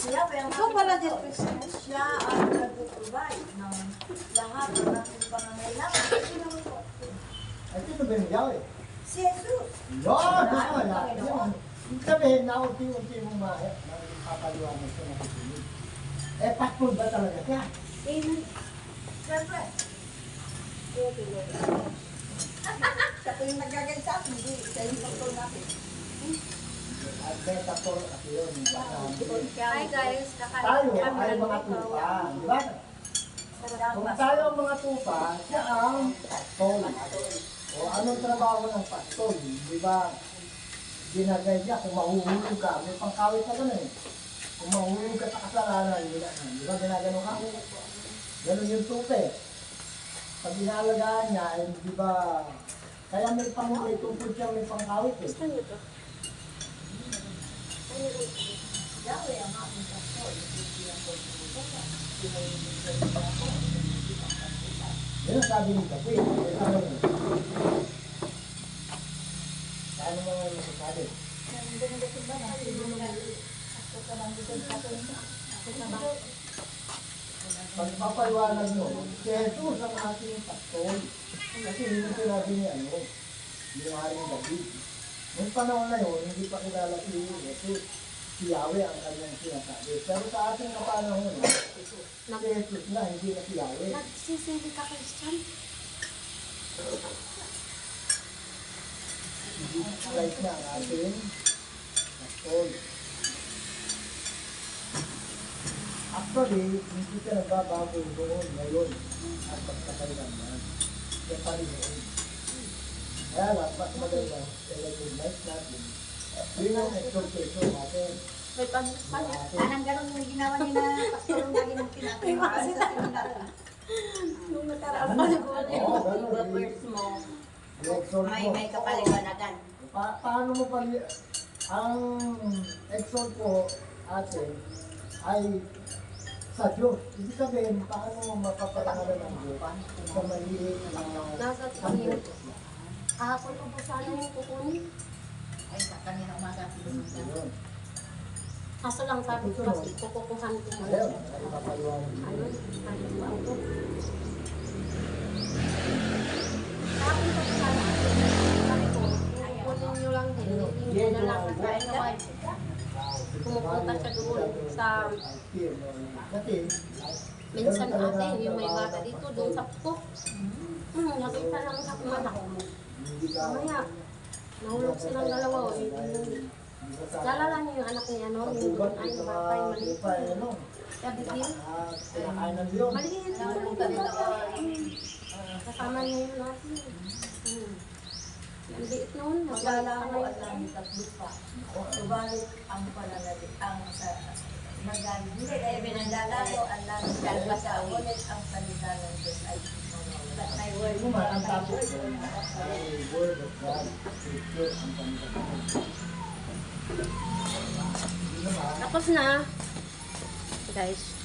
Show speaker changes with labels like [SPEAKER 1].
[SPEAKER 1] Ikaw pala din, Christian.
[SPEAKER 2] Siya ang nag-provide ng lahat ng ating pangangailangan.
[SPEAKER 3] Ay, sino ba yung yaw eh?
[SPEAKER 2] Si Jesus.
[SPEAKER 3] Lord! Yun! Yung sabihin na unti-unti mong papaliwanag siya na kikinig. Eh, pastor ba talaga siya?
[SPEAKER 2] Siyempre. Siya po yung nagagay sa akin. Hindi, siya yung pastor natin.
[SPEAKER 3] At may pastor kasi yun.
[SPEAKER 1] Hi guys,
[SPEAKER 3] Tayo ay mga tupa. Di ba? Kung tayo ang mga tupa, siya ang pastor. O anong trabaho ng pastor? Di ba? Ginagay niya, kung mahuhulog ka, may pangkawit na gano'n eh. Kung mahuhulog ka sa kasalanan, di ba ginagano ka? Ganun yung tupe. Pag inalagaan niya, eh, di ba, kaya may tungkol siya, may pangkawit eh.
[SPEAKER 1] Gusto niyo to?
[SPEAKER 2] Yahweh ang aking pastor.
[SPEAKER 3] Yan ang sabi ng kape. Paano mo nga masasabi? Pagpapaliwanag mo, si Jesus ang ating pastor. Kasi hindi sinabi niya yung haring David. Noong panahon na yun, hindi pa kilala si Jesus. Si Yahweh ang kanyang sinasabi. Pero sa ating kapanahon, si Jesus na, hindi na si Yahweh.
[SPEAKER 1] Nagsisili ka, Christian?
[SPEAKER 3] Jesus Christ na ang ating pastor. Actually, hindi ka nagbabago doon ngayon at pagkakailangan. Kaya pa rin noon. Kaya lang, mas maganda, i-recognize natin. Yun ang exhortation natin.
[SPEAKER 1] May pag-pag.
[SPEAKER 2] Anong ganun yung ginawa niya na pastor yung lagi ng tinatawag sa seminary?
[SPEAKER 1] Nung nakaraan pa siguro.
[SPEAKER 3] Oo, ganun.
[SPEAKER 4] Verse mo,
[SPEAKER 3] I-exhort mo.
[SPEAKER 4] may kapaliwanagan.
[SPEAKER 3] Paano mo pa, ang exhort ko atin ay sa Diyos. Ibig sabihin, paano mo mapaparangalan ng Diyos kung sa maliit ng
[SPEAKER 1] Nasa tingin. Kahapon ko po sana yung kukunin.
[SPEAKER 4] Ay, sa kanina umaga.
[SPEAKER 3] Yun.
[SPEAKER 1] Kaso lang sabi ko kasi kukukuhan ko muna.
[SPEAKER 3] Ayun, ay papaliwanag.
[SPEAKER 1] Ano? Ano ko? Kahapon ko po sana. Sabi ko, kukunin nyo lang din. Hindi na lang. Kahit naman. Pumupunta siya doon sa...
[SPEAKER 3] Kasi,
[SPEAKER 1] Minsan ate, yung may bata dito, doon sa pukok. Nakita lang sa kumana ko mo.
[SPEAKER 3] hindi ka...
[SPEAKER 1] Mamaya, nahulog silang dalawa. Lalala niyo yung anak niya, no? Yung doon ay batay, maliit. Sabi ko yun,
[SPEAKER 3] Kinakain ng Diyos.
[SPEAKER 1] maliit yung maliit. Kasama niya yung natin. Maliit noon,
[SPEAKER 2] Magala
[SPEAKER 1] naglalala
[SPEAKER 2] ko
[SPEAKER 1] ko
[SPEAKER 2] at langit at lupa. Subalit ang pananalig, ang sa magaling. Hindi kaya binandalayo ang langit at lupa. Ngunit ang salita ng Diyos ay but my word
[SPEAKER 3] Kung ang tapos yun, ay word of God, scripture, ang pangkakain. Hindi naman,
[SPEAKER 1] Tapos na. Guys.